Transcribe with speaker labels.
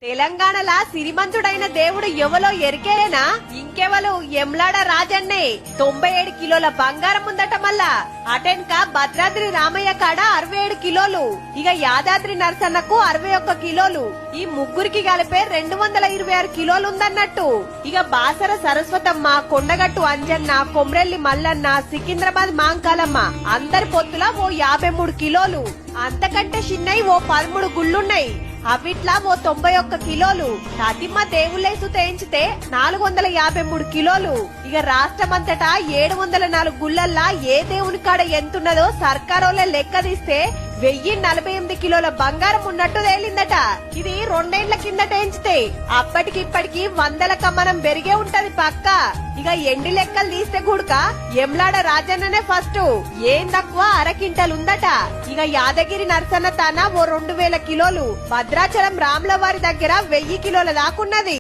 Speaker 1: తెలంగాణలా సిరిమంతుడైన దేవుడు ఎవలో ఎరికేనా? ఇంకెవలు ఎమ్లాడ రాజన్నే. 97 కిలోల బంగారం ఉందట. మల్లా అటెన్క భద్రాద్రి రామయ్య కాడ 67 కిలోలు, ఇక యాదాద్రి నరసన్నకు 61 కిలోలు, ఈ ముగ్గురికి కలిపే 226 కిలోలు ఉందన్నట్టు. ఇక బాసర సరస్వతమ్మ, కొండగట్టు అంజన్న, కొమ్రెల్లి మల్లన్న, సికింద్రాబాద్ మాంకాలమ్మ అందరి పొత్తులా ఓ 53 కిలోలు, అంతకంటే చిన్నవి ఓ 13 గుళ్ళున్నాయి. అవిట్లా ఓ 91 కిలోలు. తతిమ్మ దేవుళ్ళేసు తేయించితే 453 కిలోలు. ఇక రాష్ట్రమంతటా 704 గుళ్ళల్లా ఏ దేవుని కాడ ఎంతున్నదో సర్కారోలే లెక్క తీస్తే 1048 కిలోల బంగారం ఉన్నట్టు తేలిందట. ఇది 2 ఏళ్ల కిందట ఎంచితే అప్పటికిప్పటికి 100ల కమ్మనం పెరిగే ఉంటది పక్క. ఇక ఎండి లెక్కలు తీస్తే కూడక ఎమ్లాడ రాజన్ననే ఫస్ట్, ఏం తక్కువ అరకింటలుందట. ఇక యాదగిరి నరసన్న తన ఓ 2000 కిలోలు, భద్రాచలం రాములవారి దగ్గర 1000 కిలోల దాకున్నది.